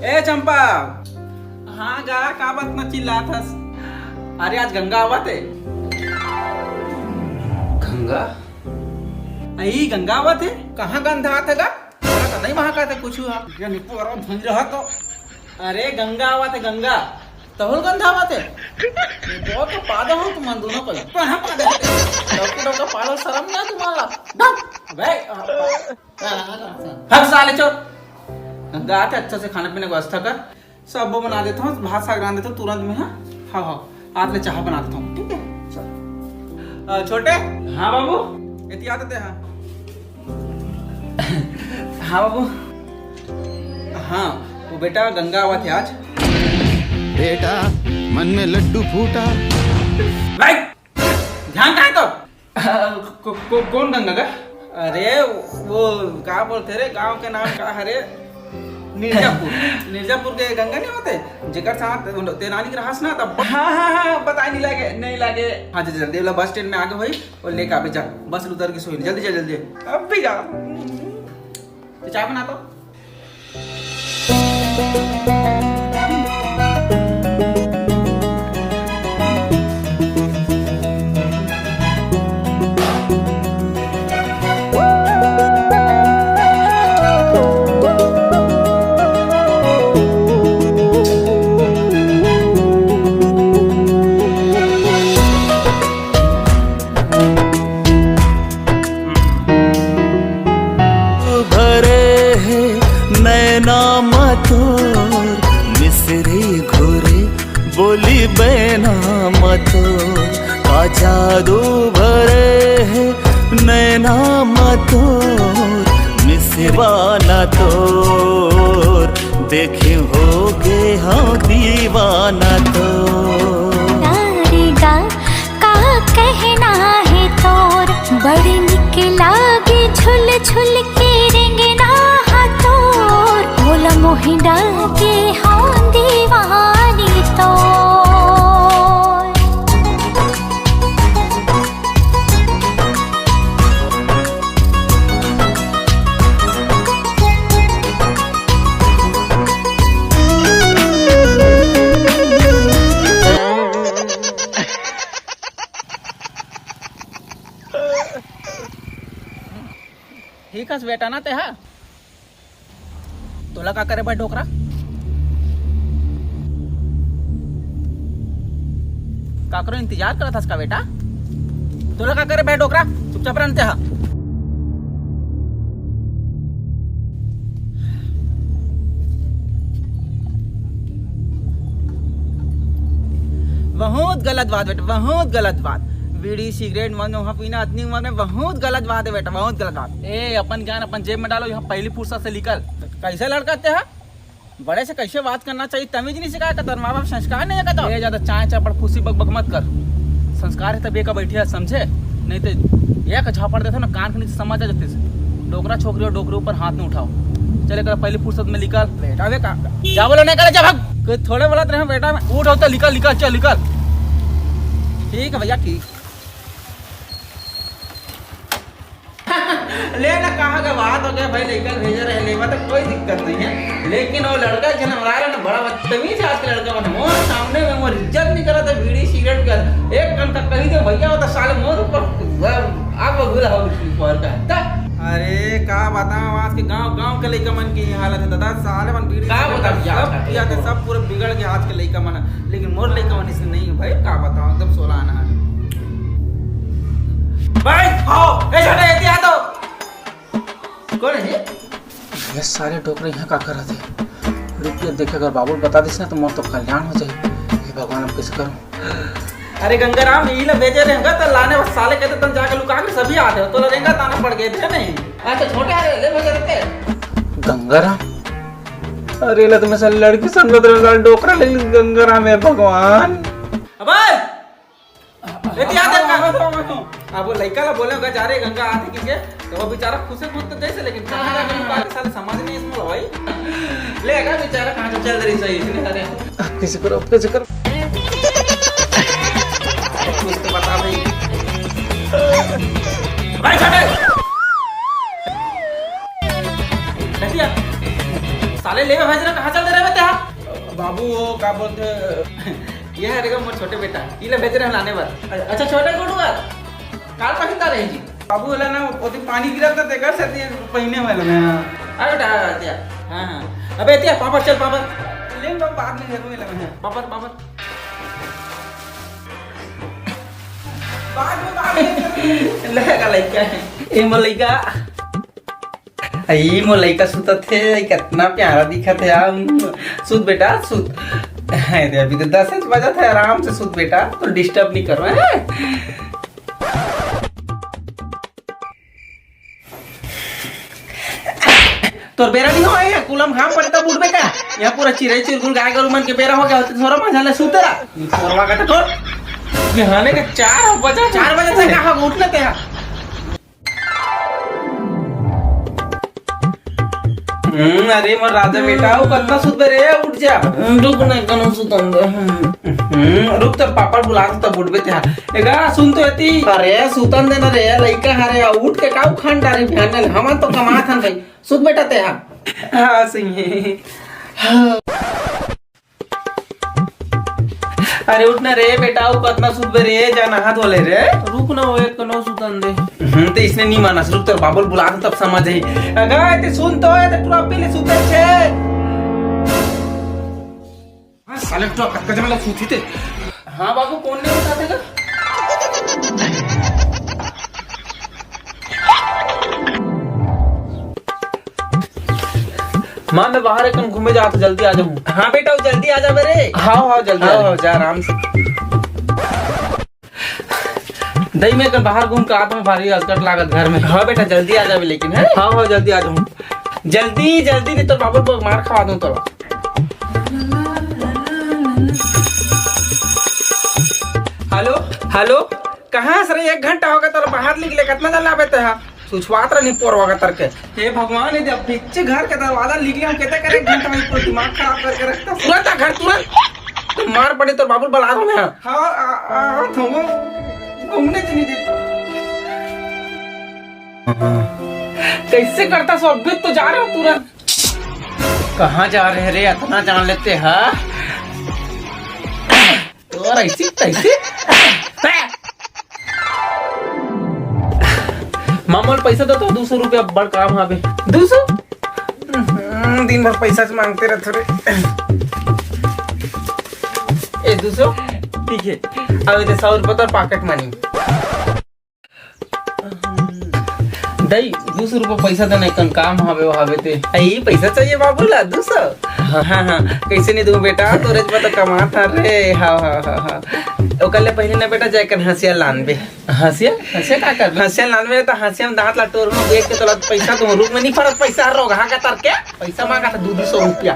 ए चंपा। हाँ गा का बात न चिल्ला था। अरे आज गंगा आवत है। गंगा आई गंगा आवत है। कहाँ गंधा आते गा तो नहीं वहां का कुछ हुआ निप्पू और भंज रहा तो। अरे गंगा आवत है गंगा तहुल गंधा आवत है। बहुत तो पादा हो तुम दोनों को कहां पादा डॉक्टर का पालो शर्म ना तुम्हारा भाई हक साले चो। गंगा आते अच्छा से खाने पीने की व्यवस्था कर। सब वो बना देता हूँ भात साग बना देता हूँ तुरंत में। हाँ हाँ आज ले चाह बना देता हूँ ठीक है। छोटे। हाँ बाबू। इतनी आदत है। हाँ हाँ बाबू। हाँ वो बेटा गंगा आवा थे आज। बेटा मन में लड्डू फूटा। भाई ध्यान कहाँ तो कौन गंगा का? अरे वो क्या बोलते रे गांव के नाम का हरे मिर्जापुर के गंगा नहीं होते जेकर साथ तेनाली के रहस ना तब। हाँ हाँ हाँ पता नहीं लगे। हाँ जल्दी वाला बस स्टैंड में आगे भाई और लेके आवे जा बस उतर के सोई जल्दी अब भी जा तो चाय बना तो। मिसरी घोरे बोली बैना मतो का जादू भरे है नैना मतो मिसवाना तो देखे होगे हाँ दीवाना तो। का कहना है तोर बड़ी निकला के झुल झुल के रेंगना हाथोर बोला मोहिंडा के हाँ दीवानी तो। ठीक है बेटा ना ते हा तोला का करे भाई ढोकरा का करो इंतजार करा था इसका बेटा तोला का करे भाई ढोकरा चुपचाप रहते हा। बहुत गलत बात बेटा बहुत गलत बात। बीड़ी सिगरेट मन वहाँ पीना इतनी उम्र में बहुत गलत बात है बेटा बहुत गलत बात। ए अपन ज्ञान अपन जेब में डालो यहाँ पहली फुर्सत से निकल। कैसे लड़काते हैं बड़े से कैसे बात करना चाहिए तमीज नहीं सिखाया करता माँ बाप संस्कार नहीं है ये ज्यादा चाय चापड़ खुशी बक मत कर। संस्कार है तब एक बैठी है समझे नहीं तो एक झापड़ देते ना कान के नीचे समझ आ जाते डोकरा छोकरी और डोकरे ऊपर हाथ में उठाओ चले कर पहली फुर्सत में निकल बेटा वे का क्या बोलो नहीं करे जब थोड़े बोला रहे बेटा उठ होता निकल चल निकल। ठीक है भैया ठीक लेना कहा का बात हो गया भाई लेकर भेजे रहे लेवा तो कोई दिक्कत नहीं है लेकिन वो लड़का जन्म रहा है ना बड़ा बदतमीज आज के लड़का बना मोर सामने में मोर इज्जत नहीं करा था बीड़ी सिगरेट कर एक घंटा कहीं तो भैया होता साले मोर ऊपर आग बगुला हो ऊपर का। अरे का बताऊं आज के गांव के लइका मन की हालत है दादा साले मन बीड़ी सब पिया के सब पूरे बिगड़ के आज के लइका मन लेकिन मोर लइका मन इसलिए नहीं है भाई का बताऊं एकदम 16 आना है भाई आओ ए छोटे इतिया तो कौन है ये सारे डोकरे यहाँ का कर रहे थे रुपये देखे अगर बाबू बता दिस ना तो मोर तो कल्याण हो जाए। हे भगवान अब कैसे करूं। अरे गंगाराम यही ला भेजे रहेगा तो लाने बस साले कहते तुम जाके लुका के सभी आते हो तो लगेगा ताना पड़ गए थे नहीं अच्छा छोटे आ ले भेजे रहते गंगाराम अरे ला तुम्हें साले लड़की समझ रहे डोकरा ले गंगाराम है भगवान। अबे लेती आते का अब वो लड़का ला बोले जा रहे गंगा आते कीजिए तो वो बेचारा खुश खुद तो जैसे लेकिन कहां जाके लुका के साले समझ नहीं इसमें भाई लेगा बेचारा कहां चल रही सही इसने अरे कैसे करो कुछ तो बता भाई छोटे साले ले भेज रहा, कहाँ चल दे रहे बेटा? बाबू वो क्या बोलते ये है देखो मोर छोटे बेटा ये ले भेज रहे हैं लाने पर। अच्छा छोटे गुडुआ काल पहनता रहे जी बाबू वाला ना ओती पानी गिरत ना देखा से पहने वाला मैं। अरे बेटा दिया हां हां अबे दिया पापा चल पापा ले लो बाद में जरूर ले मैं पापा पापा बाद में लगा लइका ए मलइका आई मोलइका सुतत थे कितना प्यारा दिखत है यार। सुत बेटा सुत। अरे अभी तो 10 बजा था आराम से सुत बेटा तो डिस्टर्ब नहीं कर रहा है। तोर बेरा नहीं हो है कुलम घाम पड़ता बुढ़ बेटा यहाँ पूरा चिड़ै चिरगुल गाय गरु मन के बेरा हो गया होते थोड़ा मजा ले सुतरा छोरवा का तो बिहाने के 4 बजे से कहां उठने ते अरे मोर राजा बेटा वो कितना सुत रे उठ जा रुक नहीं कनो सुतन दे रुक तो पापा बुला तो बुढ़बे ते एगा सुन तो एती अरे सुतन दे ना रे लइका हरे उठ के काऊ खान डारी बिहान हम तो कमा थन भाई सुत बेटा ते हां सही अरे उठना रे बेटा वो कितना सुत रे जाना हाथ वाले रे रुक ना वो एक कनो सुतन दे तो इसने नहीं माना रुक तो बाबुल बुला दो तब समझ आई अगर ते सुन तो है तो ट्रॉपी ले सुते छे हां साले तो कक्का जमला सुती थे हां बाबू कौन ने बता देगा मां मैं बाहर एक घूमे जा तो जल्दी आ जाऊं। हां बेटा जल्दी आ जा मेरे हां जल्दी आओ जा आराम से दही में कर बाहर घूम के आत में भारी असकट लागत घर में। हाँ बेटा जल्दी आ जावे लेकिन है हाँ जल्दी आ जाऊँ जल्दी जल्दी नहीं तो बाबू को मार खवा दूं तो हेलो हेलो कहाँ सर 1 घंटा हो गया तो बाहर निकले कितना जल्दी आवे ते है सुछवात रही पोरवा का तरके हे भगवान ये पीछे घर के दरवाजा निकले हम कहते करे 1 घंटा में पूरा दिमाग खराब करके रखता तुरंत आ घर तुरंत तो मार पड़े तो बाबू बुला दो मैं हाँ तुम घूमने नहीं देता कैसे करता सो अभी तो जा रहे हो तुरंत कहाँ जा रहे रे इतना जान लेते हैं और ऐसी तैसे मामूल पैसा दो तो 200 रुपया बड़ काम है 200 दिन भर पैसा से मांगते रहते रे ए 200 ठीक है अब 100 रुपया तो पॉकेट मनी दई 200 रुपया पैसा देने का काम हवे ते आई पैसा चाहिए बाबूला 200 हाँ कैसे नहीं दूं बेटा तोरे में तो कमा था रे हाँ ओकले पहले ना बेटा जाकर हंसिया लानबे हंसिया का कर हंसिया लानबे तो हंसिया में दांत लटोर में देख के तो पैसा तुम रूप में नहीं फरक पैसा रोगा का तर के पैसा मांगा था 200 रुपया